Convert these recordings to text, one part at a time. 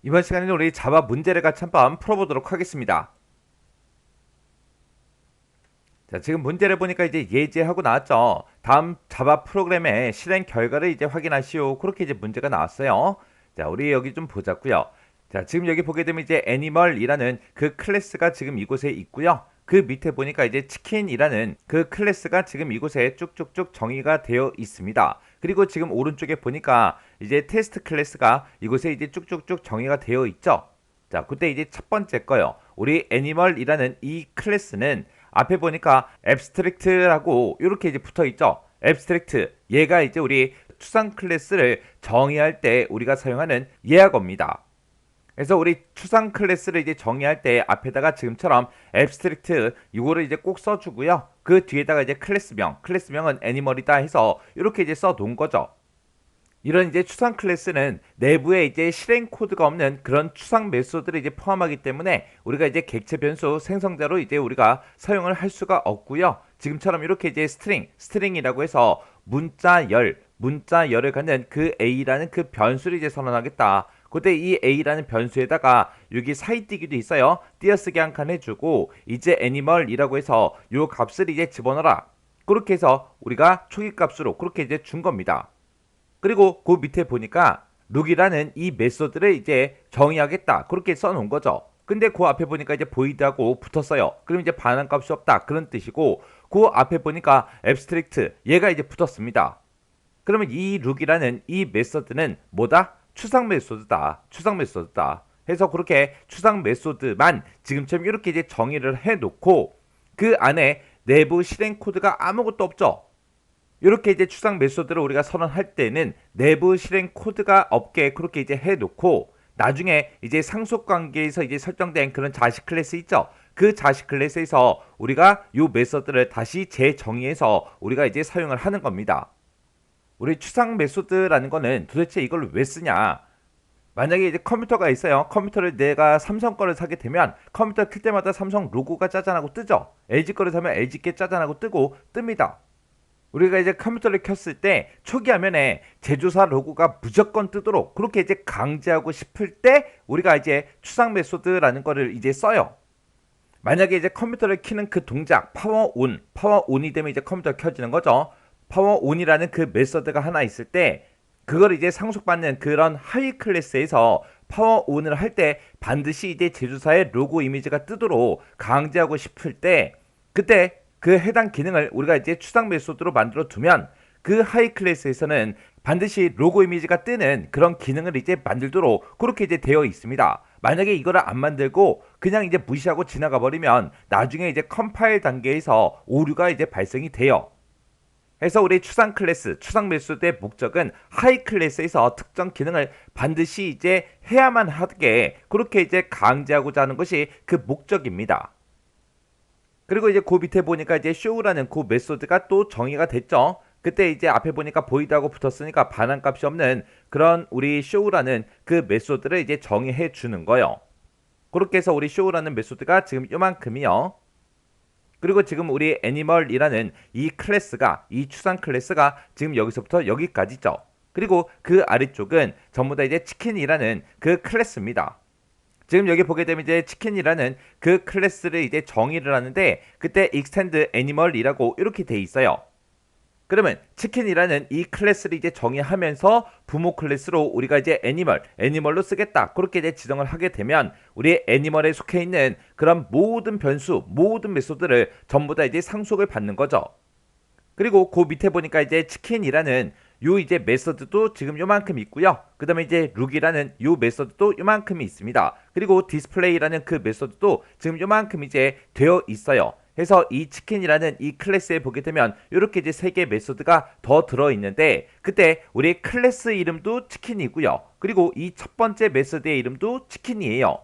이번 시간에는 우리 자바 문제를 같이 한번 풀어보도록 하겠습니다. 자, 지금 문제를 보니까 이제 예제하고 나왔죠. 다음 자바 프로그램의 실행 결과를 이제 확인하시오. 그렇게 이제 문제가 나왔어요. 자, 우리 여기 좀 보자고요. 자, 지금 여기 보게 되면 이제 애니멀이라는 그 클래스가 지금 이곳에 있고요. 그 밑에 보니까 이제 치킨이라는 그 클래스가 지금 이곳에 쭉쭉쭉 정의가 되어 있습니다. 그리고 지금 오른쪽에 보니까 이제 테스트 클래스가 이곳에 이제 쭉쭉쭉 정의가 되어 있죠. 자, 그때 이제 첫 번째 거요. 우리 애니멀이라는 이 클래스는 앞에 보니까 abstract라고 이렇게 이제 붙어 있죠. abstract 얘가 이제 우리 추상 클래스를 정의할 때 우리가 사용하는 예약어입니다. 그래서 우리 추상 클래스를 이제 정의할 때 앞에다가 지금처럼 abstract 이거를 이제 꼭 써주고요. 그 뒤에다가 이제 클래스명은 애니멀이다 해서 이렇게 이제 써놓은 거죠. 이런 이제 추상 클래스는 내부에 이제 실행 코드가 없는 그런 추상 메소드를 이제 포함하기 때문에 우리가 이제 객체 변수 생성자로 이제 우리가 사용을 할 수가 없고요. 지금처럼 이렇게 이제 스트링이라고 해서 문자열을 갖는 그 a라는 그 변수를 이제 선언하겠다. 그때 이 a라는 변수에다가 여기 사이띄기도 있어요. 띄어쓰기 한 칸 해주고 이제 애니멀이라고 해서 요 값을 이제 집어넣어라. 그렇게 해서 우리가 초기 값으로 그렇게 이제 준 겁니다. 그리고 그 밑에 보니까 룩이라는 이 메소드를 이제 정의하겠다. 그렇게 써놓은 거죠. 근데 그 앞에 보니까 이제 보이드하고 붙었어요. 그럼 이제 반환값이 없다. 그런 뜻이고 그 앞에 보니까 abstract 얘가 이제 붙었습니다. 그러면 이 룩이라는 이 메소드는 뭐다? 추상 메소드다. 추상 메소드다. 해서 그렇게 추상 메소드만 지금처럼 이렇게 이제 정의를 해놓고 그 안에 내부 실행 코드가 아무것도 없죠. 이렇게 이제 추상 메소드를 우리가 선언할 때는 내부 실행 코드가 없게 그렇게 이제 해놓고 나중에 이제 상속 관계에서 이제 설정된 그런 자식 클래스 있죠. 그 자식 클래스에서 우리가 이 메소드를 다시 재정의해서 우리가 이제 사용을 하는 겁니다. 우리 추상 메소드라는 거는 도대체 이걸 왜 쓰냐? 만약에 이제 컴퓨터가 있어요. 컴퓨터를 내가 삼성 거를 사게 되면 컴퓨터 킬 때마다 삼성 로고가 짜잔하고 뜨죠. LG 거를 사면 LG 게 짜잔하고 뜨고 뜹니다. 우리가 이제 컴퓨터를 켰을 때 초기 화면에 제조사 로고가 무조건 뜨도록 그렇게 이제 강제하고 싶을 때 우리가 이제 추상 메소드라는 거를 이제 써요. 만약에 이제 컴퓨터를 켜는 그 동작 파워온이 되면 이제 컴퓨터가 켜지는 거죠. 파워온이라는 그 메소드가 하나 있을 때 그걸 이제 상속받는 그런 하위 클래스에서 파워온을 할 때 반드시 이제 제조사의 로고 이미지가 뜨도록 강제하고 싶을 때 그때 그 해당 기능을 우리가 이제 추상 메소드로 만들어 두면 그 하이 클래스에서는 반드시 로고 이미지가 뜨는 그런 기능을 이제 만들도록 그렇게 이제 되어 있습니다. 만약에 이거를 안 만들고 그냥 이제 무시하고 지나가 버리면 나중에 이제 컴파일 단계에서 오류가 이제 발생이 돼요. 그래서 우리 추상 클래스, 추상 메소드의 목적은 하이 클래스에서 특정 기능을 반드시 이제 해야만 하게 그렇게 이제 강제하고자 하는 것이 그 목적입니다. 그리고 이제 그 밑에 보니까 이제 show라는 그 메소드가 또 정의가 됐죠. 그때 이제 앞에 보니까 보이드하고 붙었으니까 반환값이 없는 그런 우리 show라는 그 메소드를 이제 정의해 주는 거예요. 그렇게 해서 우리 show라는 메소드가 지금 요만큼이요. 그리고 지금 우리 애니멀이라는 이 클래스가 이 추상 클래스가 지금 여기서부터 여기까지죠. 그리고 그 아래쪽은 전부 다 이제 치킨이라는 그 클래스입니다. 지금 여기 보게 되면 이제 치킨이라는 그 클래스를 이제 정의를 하는데 그때 extend animal이라고 이렇게 돼 있어요. 그러면 치킨이라는 이 클래스를 이제 정의하면서 부모 클래스로 우리가 이제 애니멀로 쓰겠다. 그렇게 이제 지정을 하게 되면 우리 애니멀에 속해 있는 그런 모든 변수, 모든 메소드를 전부 다 이제 상속을 받는 거죠. 그리고 그 밑에 보니까 이제 치킨이라는 요 이제 메서드도 지금 요만큼 있고요. 그 다음에 이제 룩이라는 요 메서드도 요만큼이 있습니다. 그리고 디스플레이라는 그 메서드도 지금 요만큼 이제 되어 있어요. 그래서 이 치킨이라는 이 클래스에 보게 되면 이렇게 이제 세 개의 메소드가 더 들어 있는데 그때 우리 클래스 이름도 치킨이고요. 그리고 이 첫 번째 메소드의 이름도 치킨이에요.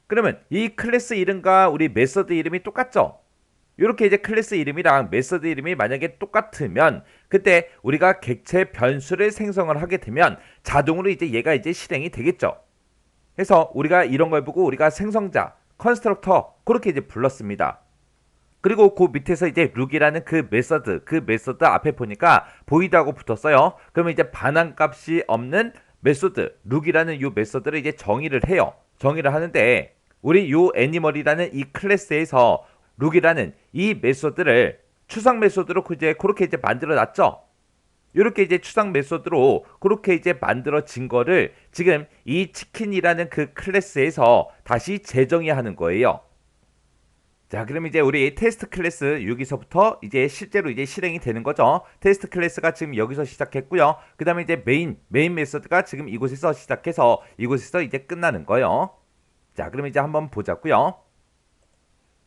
그러면 이 클래스 이름과 우리 메소드 이름이 똑같죠? 이렇게 이제 클래스 이름이랑 메서드 이름이 만약에 똑같으면 그때 우리가 객체 변수를 생성을 하게 되면 자동으로 이제 얘가 이제 실행이 되겠죠. 그래서 우리가 이런 걸 보고 우리가 생성자, 컨스트럭터 그렇게 이제 불렀습니다. 그리고 그 밑에서 이제 룩이라는 그 메서드 앞에 보니까 보이드하고 붙었어요. 그러면 이제 반환값이 없는 메소드, 룩이라는 요 메소드를 이제 정의를 해요. 정의를 하는데 우리 요 애니멀이라는 이 클래스에서 룩이라는 이 메소드를 추상 메소드로 그렇게 이제 만들어 놨죠. 이렇게 이제 추상 메소드로 그렇게 이제 만들어진 거를 지금 이 치킨이라는 그 클래스에서 다시 재정의하는 거예요. 자, 그럼 이제 우리 테스트 클래스 여기서부터 이제 실제로 이제 실행이 되는 거죠. 테스트 클래스가 지금 여기서 시작했고요. 그 다음에 이제 메인 메소드가 지금 이곳에서 시작해서 이곳에서 이제 끝나는 거예요. 자, 그럼 이제 한번 보자고요.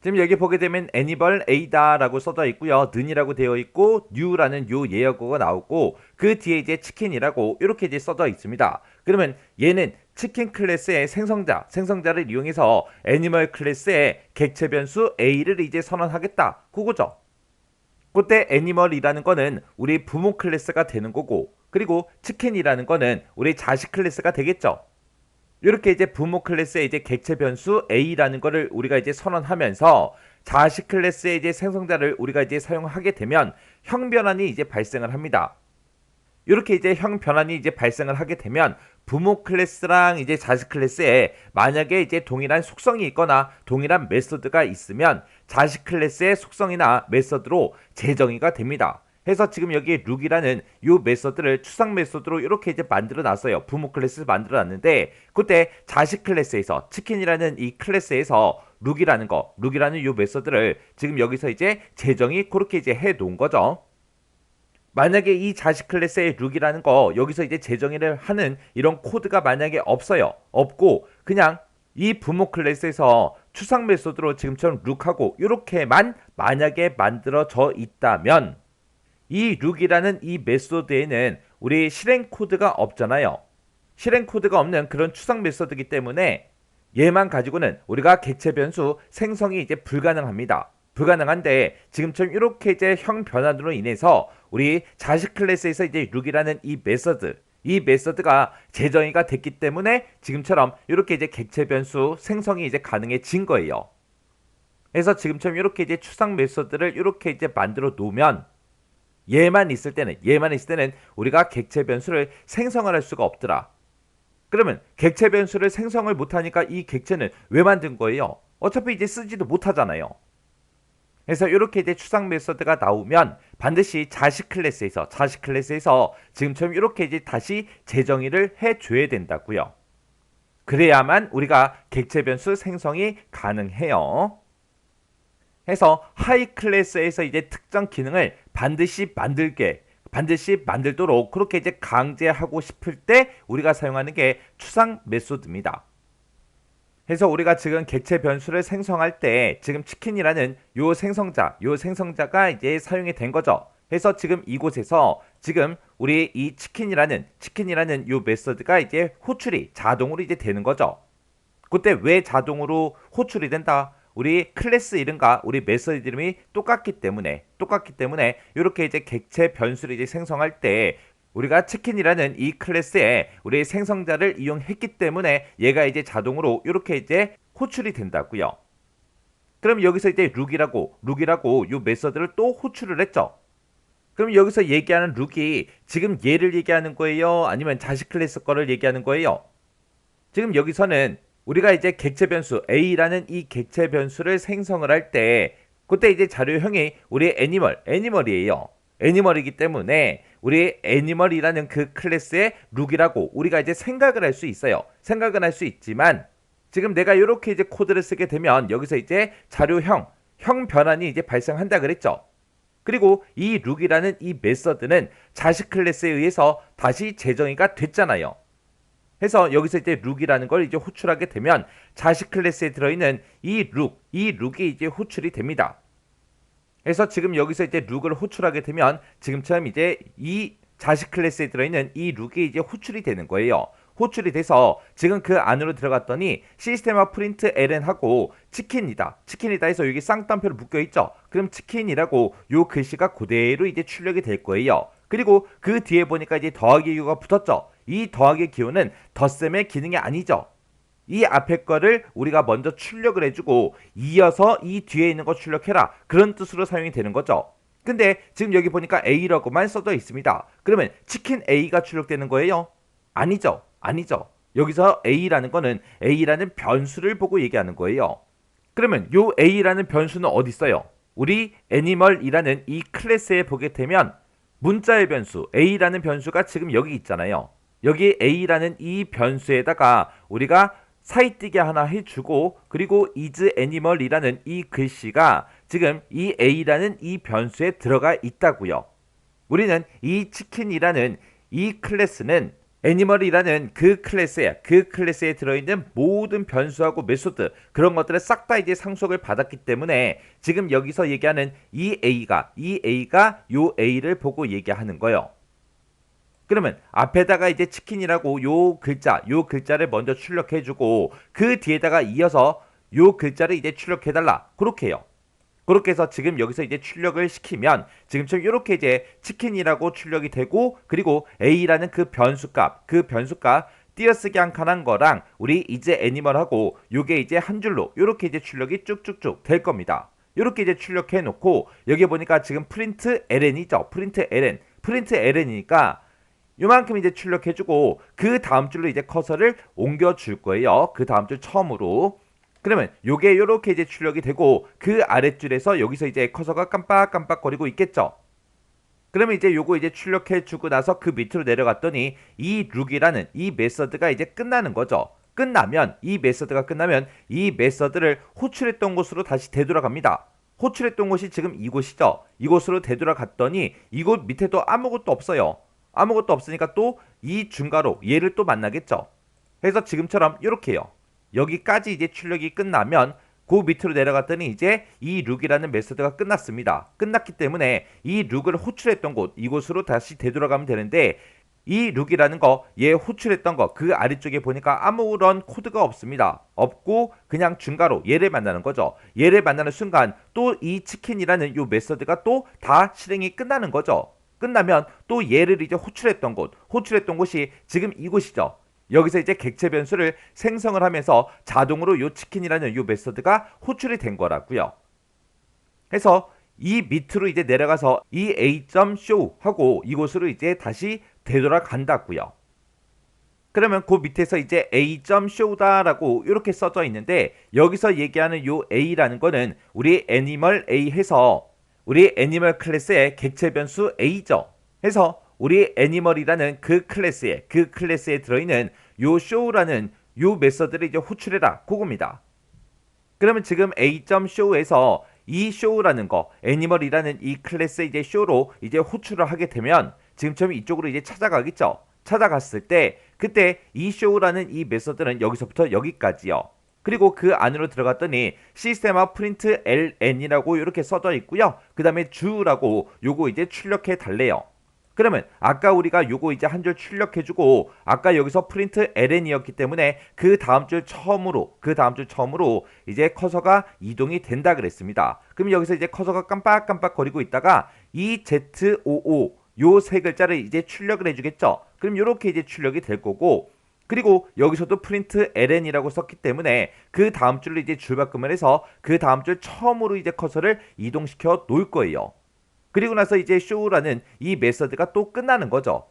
지금 여기 보게 되면 애니멀 A다라고 써져 있고요. 는이라고 되어 있고 new라는 요 예어어가 나오고 그 뒤에 이제 치킨이라고 이렇게 이제 써져 있습니다. 그러면 얘는 치킨 클래스의 생성자를 이용해서 애니멀 클래스의 객체 변수 A를 이제 선언하겠다. 그거죠. 그때 애니멀이라는 거는 우리 부모 클래스가 되는 거고 그리고 치킨이라는 거는 우리 자식 클래스가 되겠죠. 이렇게 이제 부모 클래스의 이제 객체 변수 A라는 거를 우리가 이제 선언하면서 자식 클래스의 이제 생성자를 우리가 이제 사용하게 되면 형 변환이 이제 발생을 합니다. 이렇게 이제 형 변환이 이제 발생을 하게 되면 부모 클래스랑 이제 자식 클래스에 만약에 이제 동일한 속성이 있거나 동일한 메소드가 있으면 자식 클래스의 속성이나 메소드로 재정의가 됩니다. 해서 지금 여기 룩이라는 요 메소드를 추상 메소드로 이렇게 이제 만들어 놨어요. 부모 클래스를 만들어 놨는데 그때 자식 클래스에서 치킨이라는 이 클래스에서 룩이라는 요 메소드를 지금 여기서 이제 재정이 그렇게 이제 해 놓은 거죠. 만약에 이 자식 클래스의 룩이라는 거 여기서 이제 재정의를 하는 이런 코드가 만약에 없어요. 없고 그냥 이 부모 클래스에서 추상 메소드로 지금처럼 룩하고 이렇게만 만약에 만들어져 있다면 이 룩이라는 이 메소드에는 우리 실행 코드가 없잖아요. 실행 코드가 없는 그런 추상 메소드이기 때문에 얘만 가지고는 우리가 객체 변수 생성이 이제 불가능합니다. 불가능한데 지금처럼 이렇게 이제 형 변환으로 인해서 우리 자식 클래스에서 이제 룩이라는 이 메소드가 재정의가 됐기 때문에 지금처럼 이렇게 이제 객체 변수 생성이 이제 가능해진 거예요. 그래서 지금처럼 이렇게 이제 추상 메소드를 이렇게 이제 만들어 놓으면 얘만 있을 때는 우리가 객체 변수를 생성을 할 수가 없더라. 그러면 객체 변수를 생성을 못하니까 이 객체는 왜 만든 거예요? 어차피 이제 쓰지도 못하잖아요. 그래서 이렇게 이제 추상 메소드가 나오면 반드시 자식 클래스에서 지금처럼 이렇게 이제 다시 재정의를 해줘야 된다고요. 그래야만 우리가 객체 변수 생성이 가능해요. 해서 하이 클래스에서 이제 특정 기능을 반드시 만들도록 그렇게 이제 강제하고 싶을 때 우리가 사용하는 게 추상 메소드입니다. 해서 우리가 지금 객체 변수를 생성할 때 지금 치킨이라는 요 생성자가 이제 사용이 된 거죠. 해서 지금 이곳에서 지금 우리 이 치킨이라는 요 메소드가 이제 호출이 자동으로 이제 되는 거죠. 그때 왜 자동으로 호출이 된다? 우리 클래스 이름과 우리 메소드 이름이 똑같기 때문에 이렇게 이제 객체 변수를 이제 생성할 때 우리가 치킨이라는 이 클래스에 우리 생성자를 이용했기 때문에 얘가 이제 자동으로 이렇게 이제 호출이 된다고요. 그럼 여기서 이제 룩이라고 요 메소드를 또 호출을 했죠. 그럼 여기서 얘기하는 룩이 지금 얘를 얘기하는 거예요? 아니면 자식 클래스 거를 얘기하는 거예요? 지금 여기서는 우리가 이제 객체 변수 A라는 이 객체 변수를 생성을 할 때 그때 이제 자료형이 우리 애니멀이에요. 애니멀이기 때문에 우리 애니멀이라는 그 클래스의 룩이라고 우리가 이제 생각을 할 수 있어요. 생각은 할 수 있지만 지금 내가 이렇게 이제 코드를 쓰게 되면 여기서 이제 자료형 변환이 이제 발생한다 그랬죠. 그리고 이 룩이라는 이 메서드는 자식 클래스에 의해서 다시 재정의가 됐잖아요. 해서 여기서 이제 룩이라는 걸 이제 호출하게 되면 자식 클래스에 들어있는 이 룩이 이제 호출이 됩니다. 그래서 지금 여기서 이제 룩을 호출하게 되면 지금처럼 이제 이 자식 클래스에 들어있는 이 룩이 이제 호출이 되는 거예요. 호출이 돼서 지금 그 안으로 들어갔더니 시스템화 프린트 ln 하고 치킨이다 해서 여기 쌍따옴표로 묶여있죠. 그럼 치킨이라고 요 글씨가 그대로 이제 출력이 될 거예요. 그리고 그 뒤에 보니까 이제 더하기 기호가 붙었죠. 이 더하기 기호는 덧셈의 기능이 아니죠. 이 앞에 거를 우리가 먼저 출력을 해주고 이어서 이 뒤에 있는 거 출력해라. 그런 뜻으로 사용이 되는 거죠. 근데 지금 여기 보니까 A라고만 써져 있습니다. 그러면 치킨 A가 출력되는 거예요. 아니죠. 아니죠. 여기서 A라는 거는 A라는 변수를 보고 얘기하는 거예요. 그러면 요 A라는 변수는 어디 있어요? 우리 애니멀이라는 이 클래스에 보게 되면 문자의 변수 A라는 변수가 지금 여기 있잖아요. 여기 A라는 이 변수에다가 우리가 사이뜨기 하나 해주고 그리고 is animal이라는 이 글씨가 지금 이 A라는 이 변수에 들어가 있다고요. 우리는 이 치킨이라는 이 클래스는 애니멀이라는 그 클래스에 들어있는 모든 변수하고 메소드 그런 것들을 싹 다 이제 상속을 받았기 때문에 지금 여기서 얘기하는 이 A가 요 A를 보고 얘기하는 거예요. 그러면 앞에다가 이제 치킨이라고 요 글자를 먼저 출력해주고 그 뒤에다가 이어서 요 글자를 이제 출력해달라. 그렇게 해요. 그렇게 해서 지금 여기서 이제 출력을 시키면 지금처럼 이렇게 이제 치킨이라고 출력이 되고 그리고 A라는 그 변수값 띄어쓰기 한 칸 한 거랑 우리 이제 애니멀하고 요게 이제 한 줄로 요렇게 이제 출력이 쭉쭉쭉 될 겁니다. 요렇게 이제 출력해 놓고 여기 보니까 지금 프린트 ln이죠. 프린트 ln이니까 요만큼 이제 출력해주고 그 다음 줄로 이제 커서를 옮겨줄 거예요. 그 다음 줄 처음으로. 그러면 요게 요렇게 이제 출력이 되고 그 아랫줄에서 여기서 이제 커서가 깜빡깜빡거리고 있겠죠. 그러면 이제 요거 이제 출력해주고 나서 그 밑으로 내려갔더니 이 룩이라는 이 메서드가 이제 끝나는 거죠. 이 메서드가 끝나면 이 메서드를 호출했던 곳으로 다시 되돌아갑니다. 호출했던 곳이 지금 이곳이죠. 이곳으로 되돌아갔더니 이곳 밑에도 아무것도 없어요. 아무것도 없으니까 또 이 중괄호 얘를 또 만나겠죠. 그래서 지금처럼 이렇게 해요. 여기까지 이제 출력이 끝나면 그 밑으로 내려갔더니 이제 이 룩이라는 메소드가 끝났습니다. 끝났기 때문에 이 룩을 호출했던 곳 이곳으로 다시 되돌아가면 되는데 이 룩이라는 거 얘 호출했던 거 그 아래쪽에 보니까 아무런 코드가 없습니다. 없고 그냥 중괄호 얘를 만나는 거죠. 얘를 만나는 순간 또 이 치킨이라는 요 메소드가 또 다 실행이 끝나는 거죠. 끝나면 또 얘를 이제 호출했던 곳이 지금 이곳이죠. 여기서 이제 객체 변수를 생성을 하면서 자동으로 요 치킨이라는 요 메서드가 호출이 된 거라고요. 그래서 이 밑으로 이제 내려가서 이 a.show 하고 이곳으로 이제 다시 되돌아간다고요. 그러면 그 밑에서 이제 a.show다라고 이렇게 써져 있는데 여기서 얘기하는 요 a라는 거는 우리 애니멀 a 해서 우리 애니멀 클래스의 객체 변수 a죠. 해서 우리 애니멀이라는 그 클래스에 들어있는 요 show라는 요 메서드를 이제 호출해라. 그겁니다. 그러면 지금 a.show에서 이 show라는 거 애니멀이라는 이 클래스의 이제 show로 이제 호출을 하게 되면 지금처럼 이쪽으로 이제 찾아가겠죠. 찾아갔을 때 그때 이 show라는 이 메서드는 여기서부터 여기까지요. 그리고 그 안으로 들어갔더니 시스템화 프린트 ln이라고 이렇게 써져 있고요. 그 다음에 주라고 요거 이제 출력해 달래요. 그러면 아까 우리가 요거 이제 한 줄 출력해주고 아까 여기서 프린트 ln이었기 때문에 그 다음 줄 처음으로 이제 커서가 이동이 된다 그랬습니다. 그럼 여기서 이제 커서가 깜빡깜빡 거리고 있다가 이 ZOO 요 세 글자를 이제 출력을 해주겠죠. 그럼 요렇게 이제 출력이 될 거고 그리고 여기서도 프린트 ln이라고 썼기 때문에 그 다음 줄로 이제 줄바꿈을 해서 그 다음 줄 처음으로 이제 커서를 이동시켜 놓을 거예요. 그리고 나서 이제 show라는 이 메서드가 또 끝나는 거죠.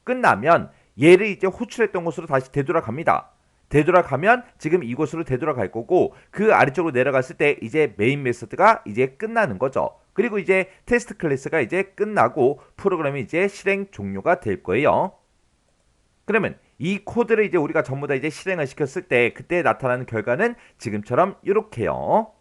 끝나면 얘를 이제 호출했던 곳으로 다시 되돌아갑니다. 되돌아가면 지금 이곳으로 되돌아갈 거고 그 아래쪽으로 내려갔을 때 이제 메인 메서드가 이제 끝나는 거죠. 그리고 이제 테스트 클래스가 이제 끝나고 프로그램이 이제 실행 종료가 될 거예요. 그러면 이 코드를 이제 우리가 전부 다 이제 실행을 시켰을 때 그때 나타나는 결과는 지금처럼 이렇게요.